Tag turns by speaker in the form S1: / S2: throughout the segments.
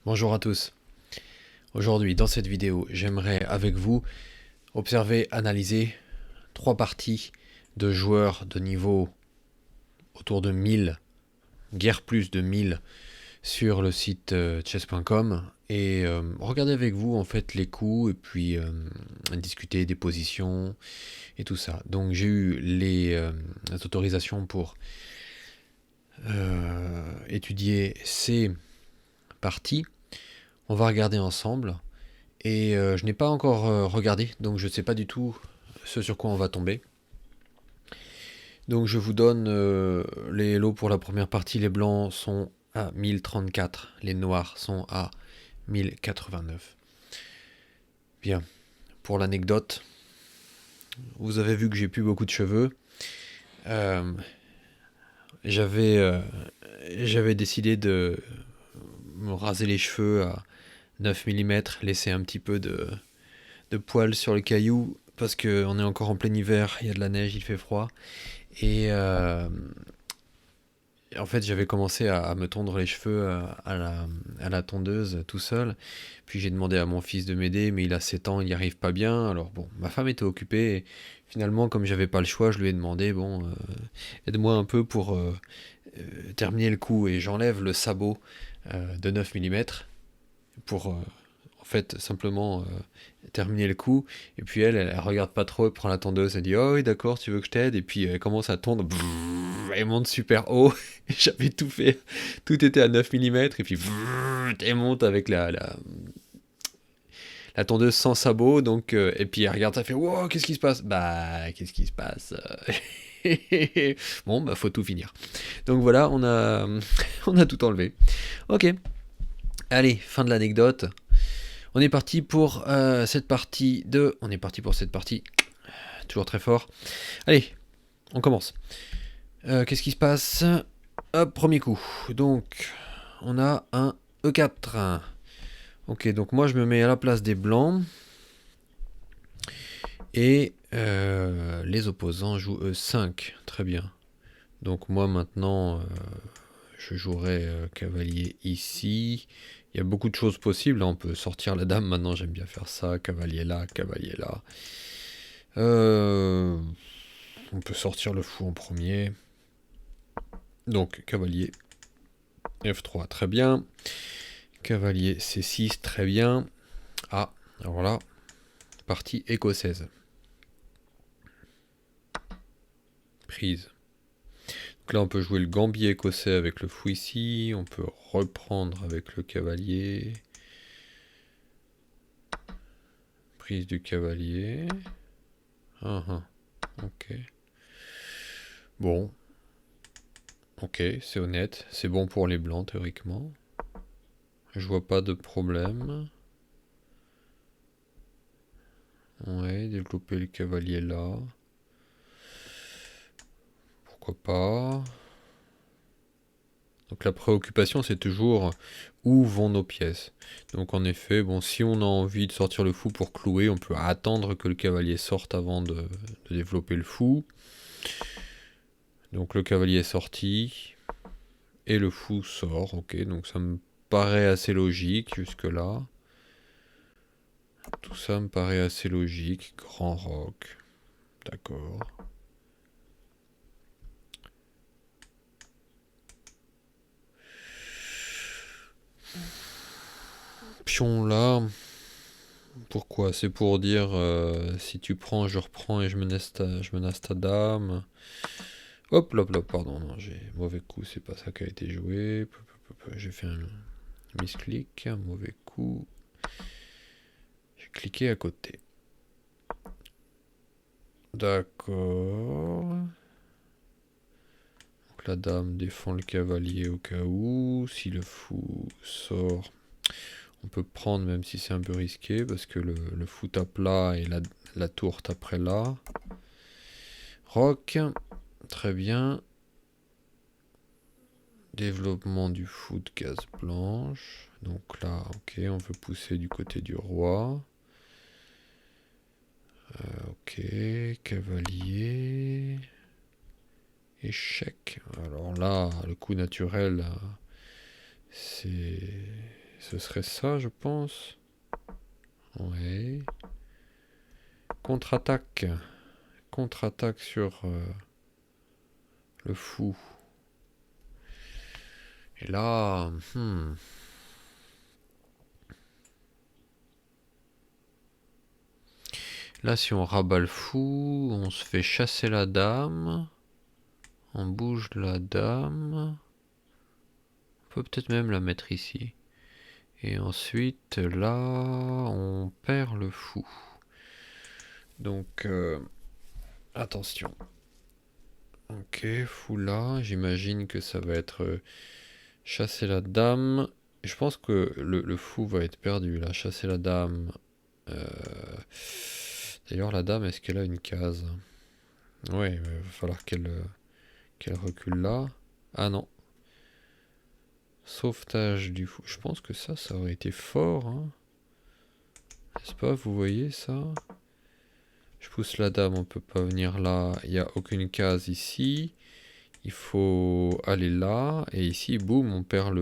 S1: Bonjour à tous. Aujourd'hui, dans cette vidéo, j'aimerais avec vous observer, analyser trois parties de joueurs de niveau autour de 1000, guère plus de 1000 sur le site chess.com et regarder avec vous en fait les coups et puis discuter des positions et tout ça. Donc j'ai eu les autorisations pour étudier ces parties. On va regarder ensemble. Et je n'ai pas encore regardé, donc je ne sais pas du tout ce sur quoi on va tomber. Donc je vous donne les lots pour la première partie. Les blancs sont à 1034, les noirs sont à 1089. Bien, pour l'anecdote, vous avez vu que j'ai plus beaucoup de cheveux. Euh, J'avais décidé de me raser les cheveux à 9 mm, laisser un petit peu de poils sur le caillou, parce qu'on est encore en plein hiver, il y a de la neige, il fait froid. Et en fait, j'avais commencé à me tondre les cheveux à la tondeuse tout seul. Puis j'ai demandé à mon fils de m'aider, mais il a 7 ans, il n'y arrive pas bien. Alors bon, ma femme était occupée. Et finalement, comme j'avais pas le choix, je lui ai demandé, bon, aide-moi un peu pour terminer le coup. Et j'enlève le sabot de 9 mm pour en fait simplement terminer le coup. Et puis elle regarde pas trop, elle prend la tondeuse, elle dit oh oui d'accord, tu veux que je t'aide, et puis elle commence à tondre, elle monte super haut. J'avais tout fait, tout était à 9 mm, et puis elle monte avec la tondeuse sans sabot, donc et puis elle regarde ça, elle fait wow, qu'est-ce qui se passe, bah qu'est-ce qui se passe. Bon bah faut tout finir, donc voilà, on a tout enlevé. Ok, allez, fin de l'anecdote. On est parti pour cette partie de... On est parti pour cette partie. Toujours très fort. Allez, on commence. Qu'est-ce qui se passe? Hop, premier coup. Donc, on a un E4. Ok, donc moi je me mets à la place des blancs. Et les opposants jouent E5. Très bien. Donc moi maintenant, je jouerai cavalier ici. Il y a beaucoup de choses possibles. On peut sortir la dame maintenant, j'aime bien faire ça. Cavalier là, cavalier là. On peut sortir le fou en premier. Donc cavalier F3, très bien. Cavalier C6, très bien. Ah, alors là, partie écossaise. Prise. Donc là, on peut jouer le gambier écossais avec le fou ici. On peut reprendre avec le cavalier. Prise du cavalier. Ok. Bon. Ok, c'est honnête. C'est bon pour les blancs, théoriquement. Je vois pas de problème. Ouais, développer le cavalier là. Pourquoi pas. Donc la préoccupation, c'est toujours où vont nos pièces. Donc en effet, bon, si on a envie de sortir le fou pour clouer, on peut attendre que le cavalier sorte avant de développer le fou. Donc le cavalier est sorti. Et le fou sort. Ok, donc ça me paraît assez logique jusque-là. Tout ça me paraît assez logique. Grand roc. D'accord. Pion là. Pourquoi? C'est pour dire si tu prends, je reprends et je menace ta dame. Hop, hop, hop, pardon, non, j'ai mauvais coup, c'est pas ça qui a été joué. J'ai fait un misclick, un mauvais coup. J'ai cliqué à côté. D'accord. Donc la dame défend le cavalier au cas où. Si le fou sort, on peut prendre même si c'est un peu risqué parce que le fou tape là et la tour taperait là. Roc, très bien. Développement du fou de case blanche. Donc là, ok, on veut pousser du côté du roi. Ok, cavalier. Échec. Alors là, le coup naturel, c'est Ce serait ça, je pense. Ouais. Contre-attaque. Contre-attaque sur le fou. Et là... Là, si on rabat le fou, on se fait chasser la dame. On bouge la dame. On peut peut-être même la mettre ici. Et ensuite, là, on perd le fou. Donc, attention. Ok, fou là. J'imagine que ça va être chasser la dame. Je pense que le fou va être perdu là. Chasser la dame. D'ailleurs, la dame, est-ce qu'elle a une case? Ouais, il va falloir qu'elle recule là. Ah non. Sauvetage du fou. Je pense que ça aurait été fort. Hein. N'est-ce pas? Vous voyez ça? Je pousse la dame, on peut pas venir là. Il n'y a aucune case ici. Il faut aller là. Et ici, boum, on perd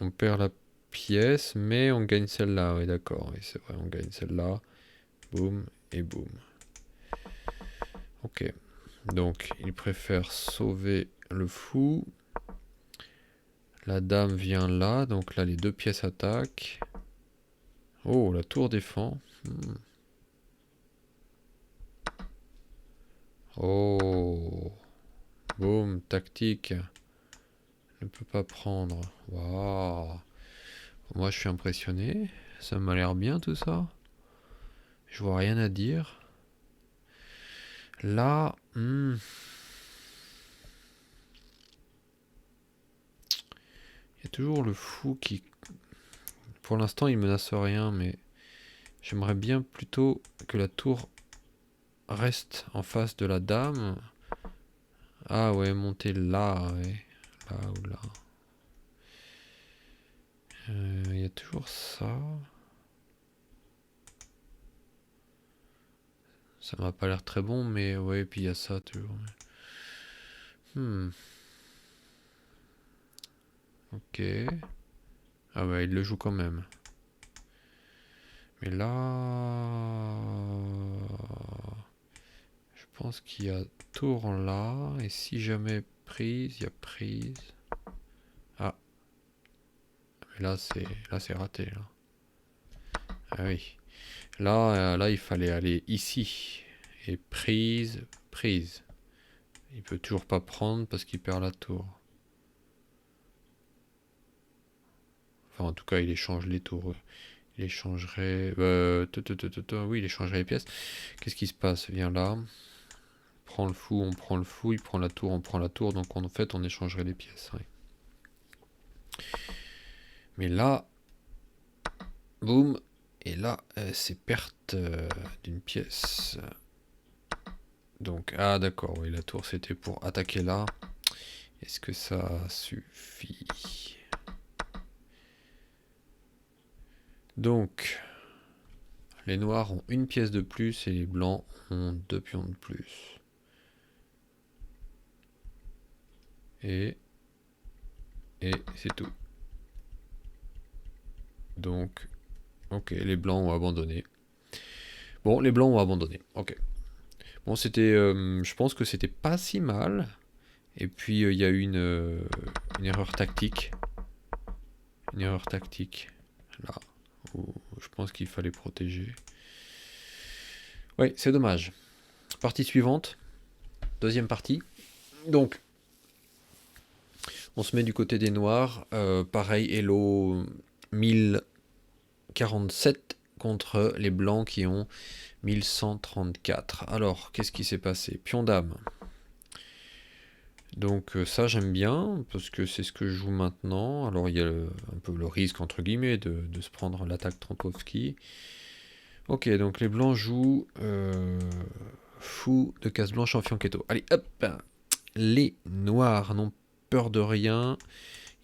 S1: on perd la pièce, mais on gagne celle-là. Oui, d'accord. Oui, c'est vrai, on gagne celle-là. Boum et boum. Ok. Donc, il préfère sauver le fou. La dame vient là. Donc là, les deux pièces attaquent. Oh, la tour défend. Oh. Boum, tactique. Ne peut pas prendre. Waouh. Moi, je suis impressionné. Ça m'a l'air bien tout ça. Je vois rien à dire. Là, il y a toujours le fou qui... Pour l'instant, il menace rien, mais j'aimerais bien plutôt que la tour reste en face de la dame. Ah ouais, monter là, ouais. Là ou là. Il y a toujours ça. Ça m'a pas l'air très bon, mais ouais, et puis il y a ça toujours. Ok. Ah bah, il le joue quand même. Mais là... Je pense qu'il y a tour là. Et si jamais prise, il y a prise. Ah. Mais là, c'est raté, là. Ah oui. Là, il fallait aller ici. Et prise, prise. Il peut toujours pas prendre parce qu'il perd la tour. Enfin, en tout cas, il échange les tours. Il échangerait... oui, il échangerait les pièces. Qu'est-ce qui se passe? Viens là. Prends le fou, on prend le fou. Il prend la tour, on prend la tour. Donc, en fait, on échangerait les pièces. Ouais. Mais là... Boum. Et là, c'est perte d'une pièce. Donc, ah d'accord, oui, la tour c'était pour attaquer là. Est-ce que ça suffit? Donc, les noirs ont une pièce de plus et les blancs ont deux pions de plus. Et c'est tout. Donc, ok, les blancs ont abandonné. Bon, les blancs ont abandonné, ok. Bon, c'était, je pense que c'était pas si mal. Et puis, il y a eu une erreur tactique. Une erreur tactique, là, où je pense qu'il fallait protéger. Oui, c'est dommage. Partie suivante. Deuxième partie. Donc, on se met du côté des noirs. Pareil, Hello 1047 contre les blancs qui ont 1134. Alors, qu'est-ce qui s'est passé? Pion dame. Donc ça j'aime bien, parce que c'est ce que je joue maintenant. Alors il y a un peu le risque entre guillemets de se prendre l'attaque Trampovski. Ok, donc les blancs jouent fou de case blanche en fianchetto. Allez hop. Les noirs n'ont peur de rien.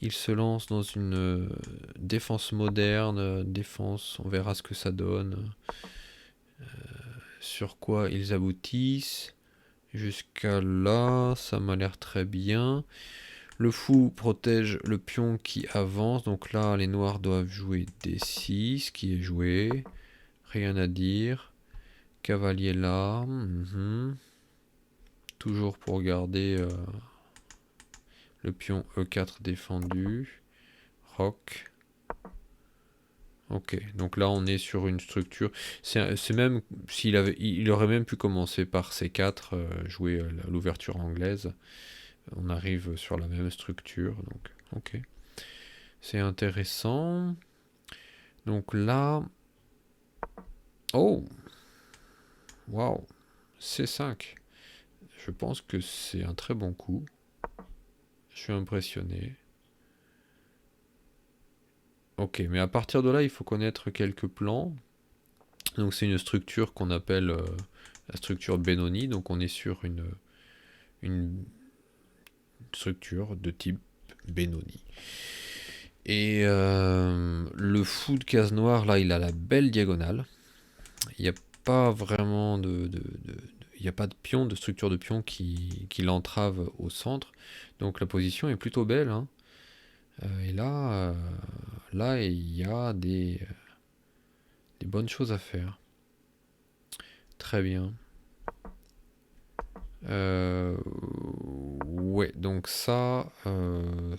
S1: Ils se lancent dans une défense moderne. Défense, on verra ce que ça donne. Sur quoi ils aboutissent. Jusqu'à là, ça m'a l'air très bien. Le fou protège le pion qui avance. Donc là, les noirs doivent jouer D6, qui est joué. Rien à dire. Cavalier là. Toujours pour garder le pion E4 défendu. Roc. Ok, donc là on est sur une structure. C'est même il aurait même pu commencer par C4, jouer l'ouverture anglaise. On arrive sur la même structure, donc ok. C'est intéressant. Donc là. Oh! Waouh! C5. Je pense que c'est un très bon coup. Je suis impressionné. Ok, mais à partir de là, il faut connaître quelques plans. Donc c'est une structure qu'on appelle la structure Benoni. Donc on est sur une structure de type Benoni. Et le fou de case noire, là, il a la belle diagonale. Il n'y a pas vraiment il n'y a pas de pion, de structure de pion qui l'entrave au centre. Donc la position est plutôt belle. Hein. Et là, il y a des bonnes choses à faire. Très bien. Ouais, donc ça, je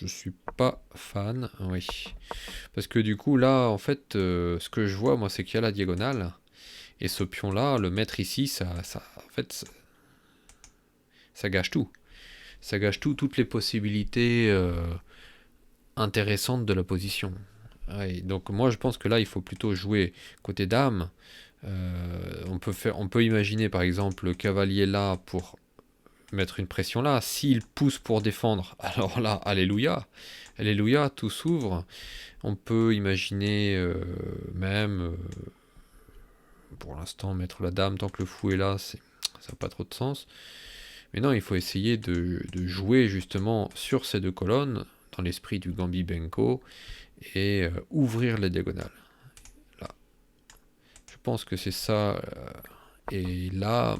S1: suis pas fan, oui. Parce que du coup, là, en fait, ce que je vois, moi, c'est qu'il y a la diagonale. Et ce pion-là, le mettre ici, en fait, ça gâche tout. Ça gâche tout, toutes les possibilités intéressantes de la position. Ouais, donc moi, je pense que là, il faut plutôt jouer côté dame. On peut imaginer, par exemple, le cavalier là pour mettre une pression là. S'il pousse pour défendre, alors là, alléluia. Alléluia, tout s'ouvre. On peut imaginer même, pour l'instant, mettre la dame tant que le fou est là, ça n'a pas trop de sens. Mais non, il faut essayer de jouer justement sur ces deux colonnes, dans l'esprit du Gambi Benko, et ouvrir les diagonales. Là. Je pense que c'est ça. Et là,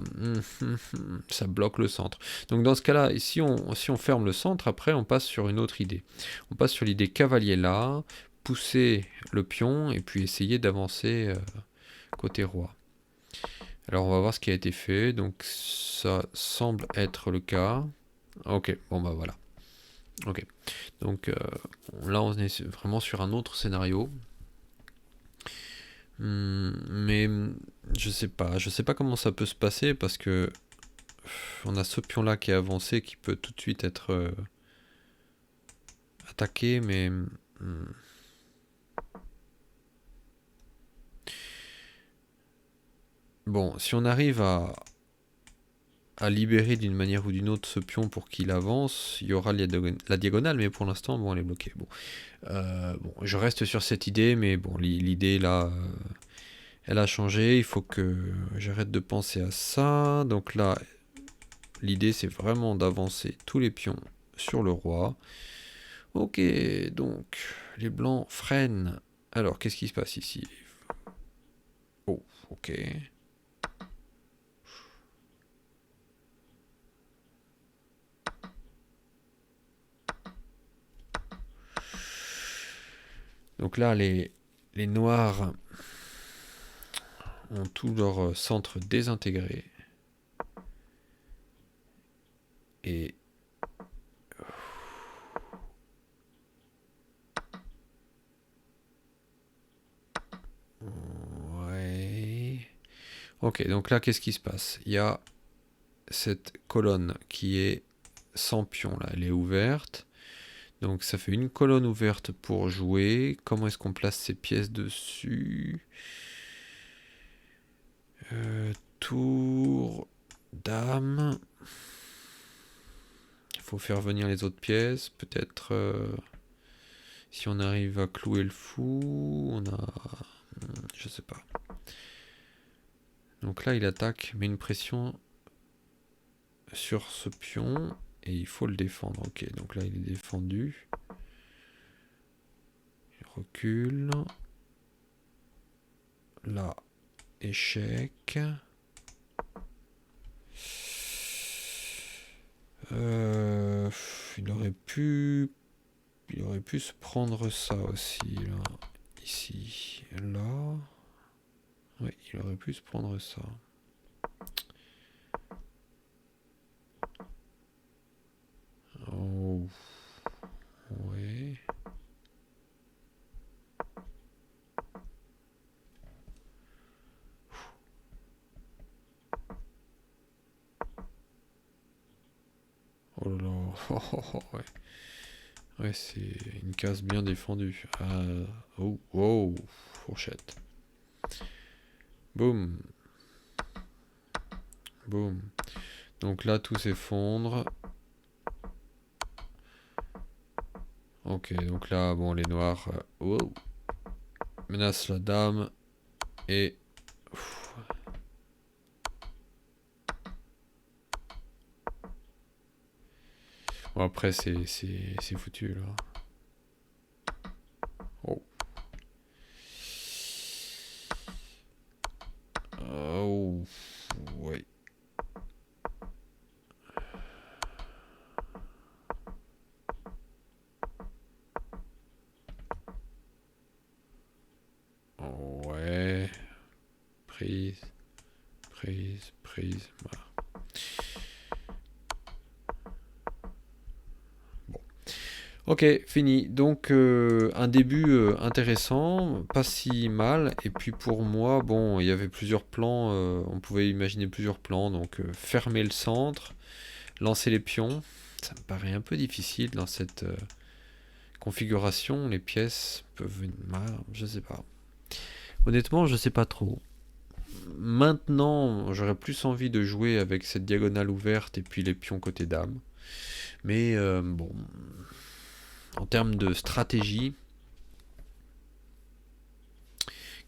S1: ça bloque le centre. Donc dans ce cas-là, si on ferme le centre, après on passe sur une autre idée. On passe sur l'idée cavalier là, pousser le pion et puis essayer d'avancer côté roi. Alors on va voir ce qui a été fait. Donc ça semble être le cas. Ok, bon bah voilà. Ok. Donc là on est vraiment sur un autre scénario. Mais je sais pas comment ça peut se passer parce que on a ce pion là qui est avancé qui peut tout de suite être attaqué, mais bon, si on arrive à libérer d'une manière ou d'une autre ce pion pour qu'il avance, il y aura la diagonale, mais pour l'instant, bon, elle est bloquée. Bon, je reste sur cette idée, mais bon, l'idée là, elle a changé. Il faut que j'arrête de penser à ça. Donc là, l'idée c'est vraiment d'avancer tous les pions sur le roi. Ok, donc les blancs freinent. Alors, qu'est-ce qui se passe ici? Oh, ok. Donc là, les noirs ont tout leur centre désintégré. Et ouais. Ok, donc là, qu'est-ce qui se passe? Il y a cette colonne qui est sans pion, là, elle est ouverte. Donc ça fait une colonne ouverte pour jouer. Comment est-ce qu'on place ces pièces dessus? Tour, dame. Il faut faire venir les autres pièces. Peut-être si on arrive à clouer le fou, on a... Je sais pas. Donc là, il attaque, met une pression sur ce pion et il faut le défendre. Ok, donc là, il est défendu. Il recule. Là, échec. Il aurait pu... Il aurait pu se prendre ça aussi, là. Ici, là. Oui, il aurait pu se prendre ça. Oh. Ouais. Oh là là. Oh, oh, oh, ouais. Ouais, c'est une case bien défendue. Oh, wow. Fourchette. Boum. Boum. Donc là, tout s'effondre. Ok, donc là, bon, les noirs wow, menacent la dame. Et... Ouf. Bon, après, c'est foutu, là. Oh. Oh. Ouais. Ouais. Prise. Prise. Prise. Voilà. Bon. Ok, fini. Donc, un début intéressant, pas si mal. Et puis pour moi, bon, il y avait plusieurs plans. On pouvait imaginer plusieurs plans. Donc, fermer le centre, lancer les pions. Ça me paraît un peu difficile dans cette configuration. Les pièces peuvent venir. Je sais pas. Honnêtement, je sais pas trop. Maintenant, j'aurais plus envie de jouer avec cette diagonale ouverte et puis les pions côté dame. Mais bon, en termes de stratégie,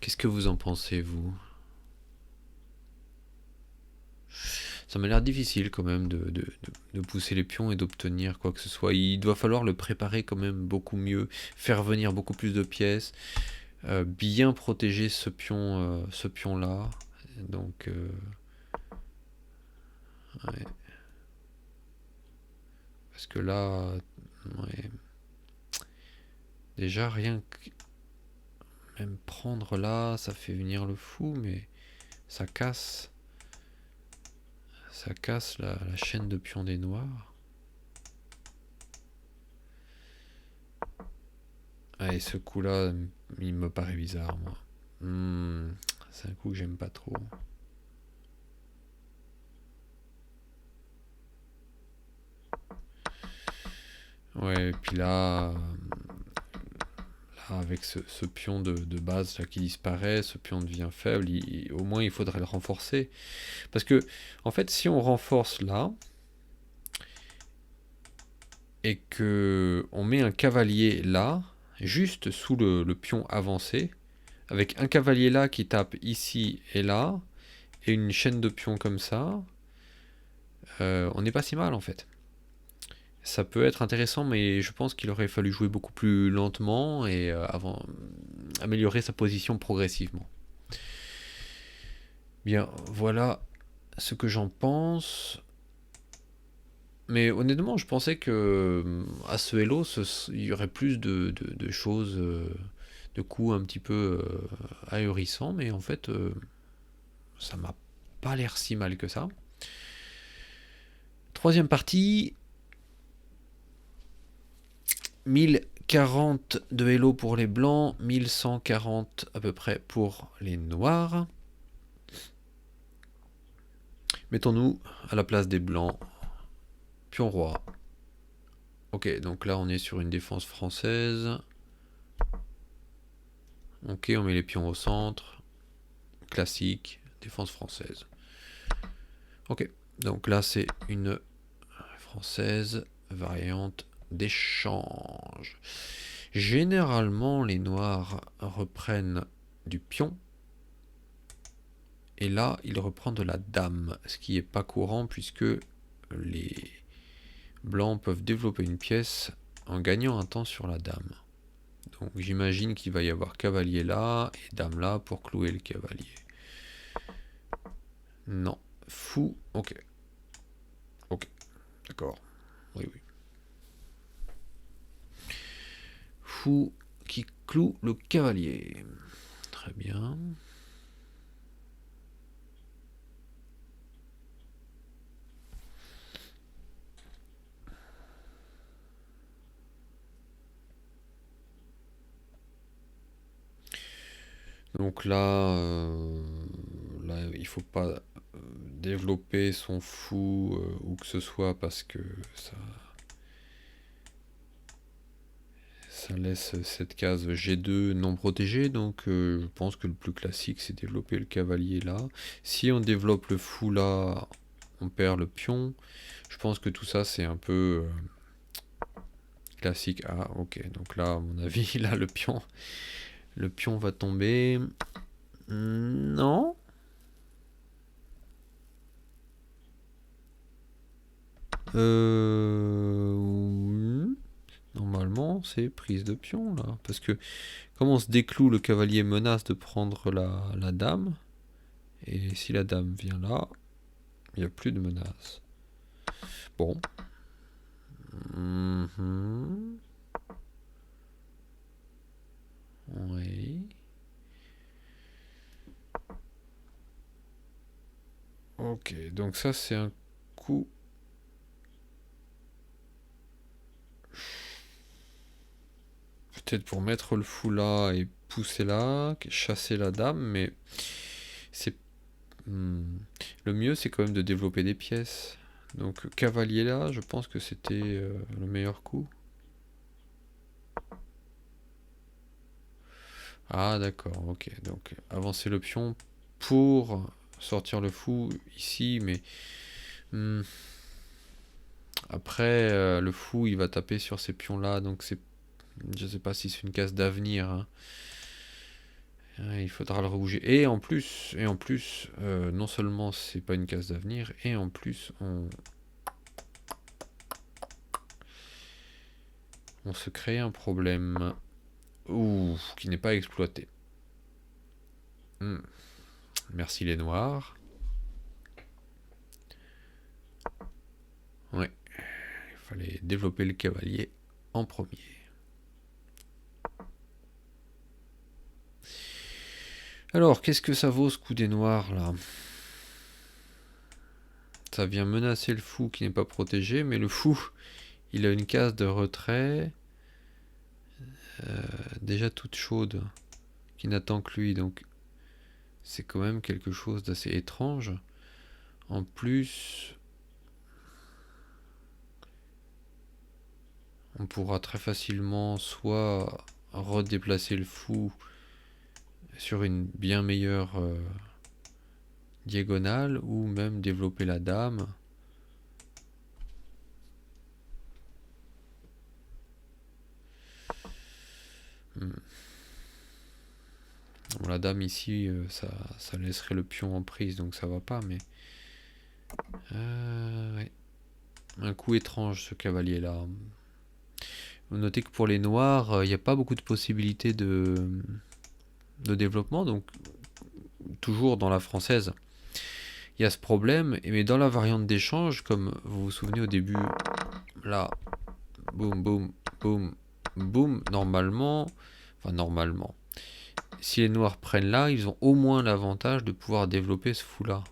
S1: qu'est-ce que vous en pensez, vous? Ça m'a l'air difficile quand même de pousser les pions et d'obtenir quoi que ce soit. Il doit falloir le préparer quand même beaucoup mieux, faire venir beaucoup plus de pièces, bien protéger ce pion là. Donc, ouais. Parce que là, ouais. Déjà rien que même prendre là, ça fait venir le fou, mais ça casse. Ça casse la chaîne de pions des noirs. Ah, et ce coup-là, il me paraît bizarre, moi. C'est un coup que j'aime pas trop. Ouais, et puis là, avec ce pion de base là, qui disparaît, ce pion devient faible, au moins il faudrait le renforcer. Parce que, en fait, si on renforce là, et que on met un cavalier là, juste sous le pion avancé, avec un cavalier là qui tape ici et là, et une chaîne de pions comme ça, on n'est pas si mal en fait. Ça peut être intéressant, mais je pense qu'il aurait fallu jouer beaucoup plus lentement et avant améliorer sa position progressivement. Bien, voilà ce que j'en pense. Mais honnêtement, je pensais que à ce Hello, il y aurait plus de choses, de coups un petit peu ahurissants, mais en fait, ça m'a pas l'air si mal que ça. Troisième partie, 1040 de Hello pour les blancs, 1140 à peu près pour les noirs. Mettons-nous à la place des blancs. Pion roi. Ok, donc là on est sur une défense française. Ok, on met les pions au centre. Classique, défense française. Ok, donc là c'est une française variante d'échange. Généralement les noirs reprennent du pion. Et là il reprend de la dame, ce qui n'est pas courant puisque les blancs peuvent développer une pièce en gagnant un temps sur la dame. Donc j'imagine qu'il va y avoir cavalier là et dame là pour clouer le cavalier. Non. Fou. Ok. Ok. D'accord. Oui, oui. Fou qui cloue le cavalier. Très bien. Donc là, il faut pas développer son fou ou que ce soit parce que ça laisse cette case G2 non protégée. Donc je pense que le plus classique c'est développer le cavalier là. Si on développe le fou là, on perd le pion. Je pense que tout ça c'est un peu classique. Ah ok, donc là à mon avis là le pion va tomber. Non. Normalement, c'est prise de pion là. Parce que comme on se décloue, le cavalier menace de prendre la dame. Et si la dame vient là, il n'y a plus de menace. Bon. Mhm. Oui. Ok, donc ça c'est un coup. Peut-être pour mettre le fou là et pousser là, chasser la dame, mais c'est le mieux c'est quand même de développer des pièces. Donc cavalier là, je pense que c'était le meilleur coup. Ah d'accord, ok. Donc avancer le pion pour sortir le fou ici, mais hmm, après le fou il va taper sur ces pions là, donc c'est, je sais pas si c'est une case d'avenir, hein. Il faudra le rebouger. Et en plus, non seulement c'est pas une case d'avenir, et en plus on se crée un problème. Ouh, qui n'est pas exploité. Hmm. Merci les noirs. Ouais, il fallait développer le cavalier en premier. Alors, qu'est-ce que ça vaut ce coup des noirs là? Ça vient menacer le fou qui n'est pas protégé, mais le fou, il a une case de retrait déjà toute chaude, qui n'attend que lui, donc c'est quand même quelque chose d'assez étrange. En plus, on pourra très facilement soit redéplacer le fou sur une bien meilleure diagonale, ou même développer la dame. Hmm. Bon, la dame ici, ça laisserait le pion en prise, donc ça va pas, mais... ouais. Un coup étrange ce cavalier là. Vous notez que pour les noirs, il n'y a pas beaucoup de possibilités de développement, donc toujours dans la française, il y a ce problème, mais dans la variante d'échange, comme vous vous souvenez au début, là, boum, boum, boum, boum, normalement, si les noirs prennent là, ils ont au moins l'avantage de pouvoir développer ce fou là.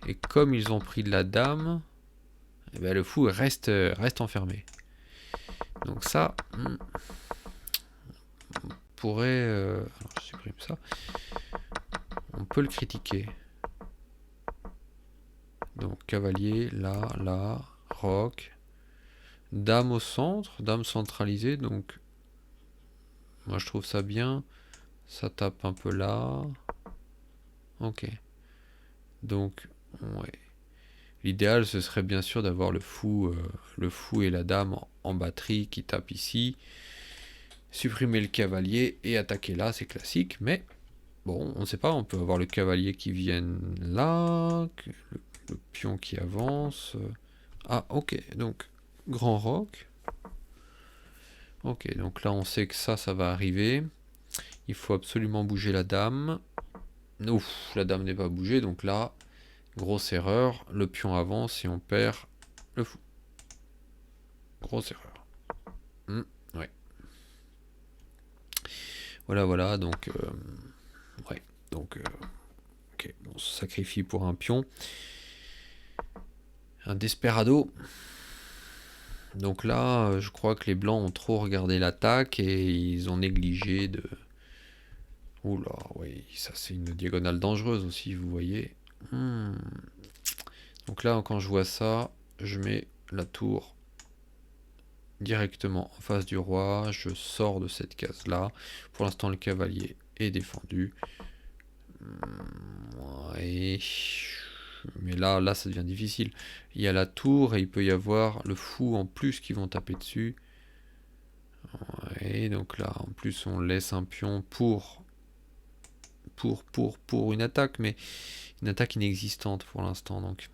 S1: Et comme ils ont pris de la dame, eh ben, le fou reste enfermé. Donc ça, on pourrait... alors je supprime ça. On peut le critiquer. Donc cavalier, là, roc. Dame au centre, dame centralisée, donc moi je trouve ça bien. Ça tape un peu là. Ok. Donc, ouais. L'idéal ce serait bien sûr d'avoir le fou et la dame en batterie qui tapent ici. Supprimer le cavalier et attaquer là, c'est classique, mais bon, on ne sait pas, on peut avoir le cavalier qui vienne là, le pion qui avance. Ah, ok, donc grand roc. Ok, donc là on sait que ça va arriver. Il faut absolument bouger la dame. Ouf, la dame n'est pas bougée, donc là, grosse erreur. Le pion avance et on perd le fou. Grosse erreur. Ouais. Voilà, donc... ouais, donc... ok, on se sacrifie pour un pion. Un Desperado. Donc là, je crois que les blancs ont trop regardé l'attaque et ils ont négligé de... Oula, oui, ça c'est une diagonale dangereuse aussi, vous voyez. Donc là, quand je vois ça, je mets la tour directement en face du roi. Je sors de cette case-là. Pour l'instant, le cavalier est défendu. Ouais. Mais là, ça devient difficile. Il y a la tour et il peut y avoir le fou en plus qui vont taper dessus. Ouais, donc là, en plus, on laisse un pion pour une attaque, mais une attaque inexistante pour l'instant, donc.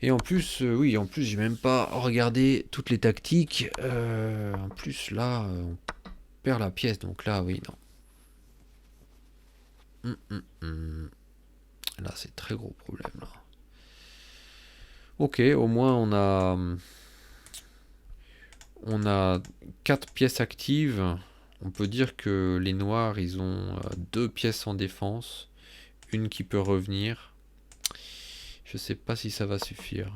S1: Et en plus, oui, en plus, j'ai même pas regardé toutes les tactiques. En plus, là, on perd la pièce, donc là, oui, non. Là, c'est très gros problème, là. Ok, au moins, on a 4 pièces actives. On peut dire que les noirs, ils ont 2 pièces en défense. Une qui peut revenir. Je sais pas si ça va suffire.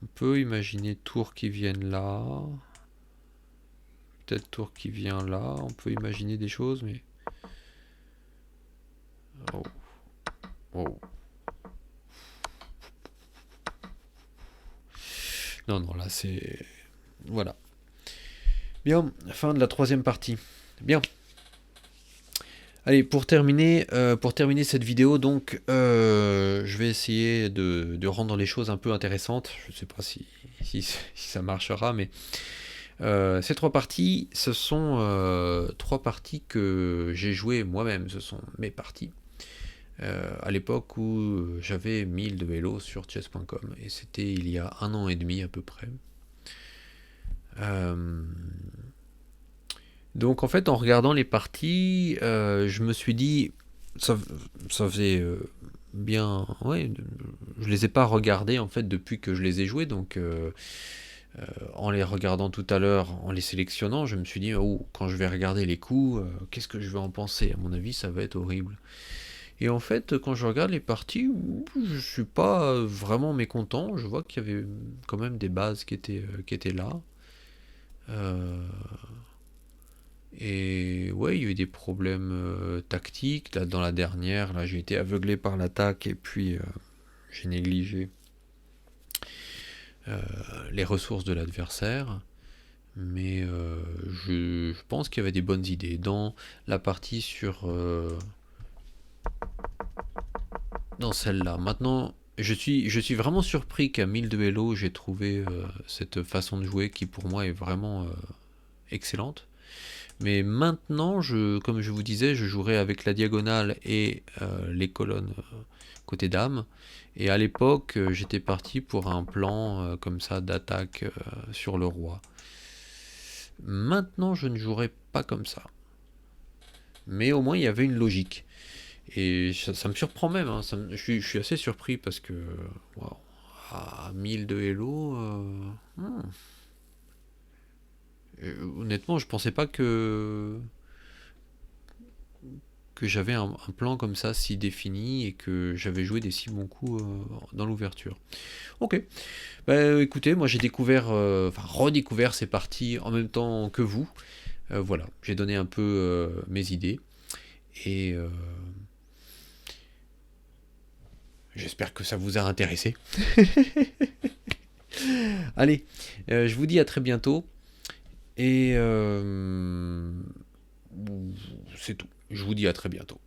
S1: On peut imaginer tour qui vienne là. Peut-être tour qui vient là. On peut imaginer des choses, mais... Oh. Non, là c'est... Voilà. Bien, fin de la 3e partie. Bien. Allez, pour terminer cette vidéo, donc, je vais essayer de rendre les choses un peu intéressantes. Je ne sais pas si ça marchera, mais ces 3 parties, ce sont 3 parties que j'ai jouées moi-même. Ce sont mes parties. À l'époque où j'avais 1000 de vélo sur chess.com, et c'était il y a 1 an et demi à peu près. Donc en fait, en regardant les parties, je me suis dit, ça faisait bien, ouais, je les ai pas regardées en fait depuis que je les ai jouées, donc en les regardant tout à l'heure, en les sélectionnant, je me suis dit, oh, quand je vais regarder les coups, qu'est-ce que je vais en penser? À mon avis, ça va être horrible. Et en fait, quand je regarde les parties, je suis pas vraiment mécontent. Je vois qu'il y avait quand même des bases qui étaient là. Et ouais, il y a eu des problèmes tactiques. Là, dans la dernière, là, j'ai été aveuglé par l'attaque et puis j'ai négligé les ressources de l'adversaire. Mais je pense qu'il y avait des bonnes idées. Dans la partie dans celle-là. Maintenant, je suis vraiment surpris qu'à 1000 de Hello, j'ai trouvé cette façon de jouer qui pour moi est vraiment excellente. Mais maintenant, comme je vous disais, je jouerai avec la diagonale et les colonnes côté dame. Et à l'époque, j'étais parti pour un plan comme ça d'attaque sur le roi. Maintenant, je ne jouerai pas comme ça. Mais au moins, il y avait une logique. Et ça me surprend même. Hein. Je suis assez surpris parce que... Wow, à 1000 de Hello... honnêtement, je pensais pas que j'avais un plan comme ça si défini et que j'avais joué des si bons coups dans l'ouverture. Ok. Bah écoutez, moi j'ai découvert, redécouvert ces parties en même temps que vous. Voilà, j'ai donné un peu mes idées. Et j'espère que ça vous a intéressé. Allez, je vous dis à très bientôt. Et c'est tout. Je vous dis à très bientôt.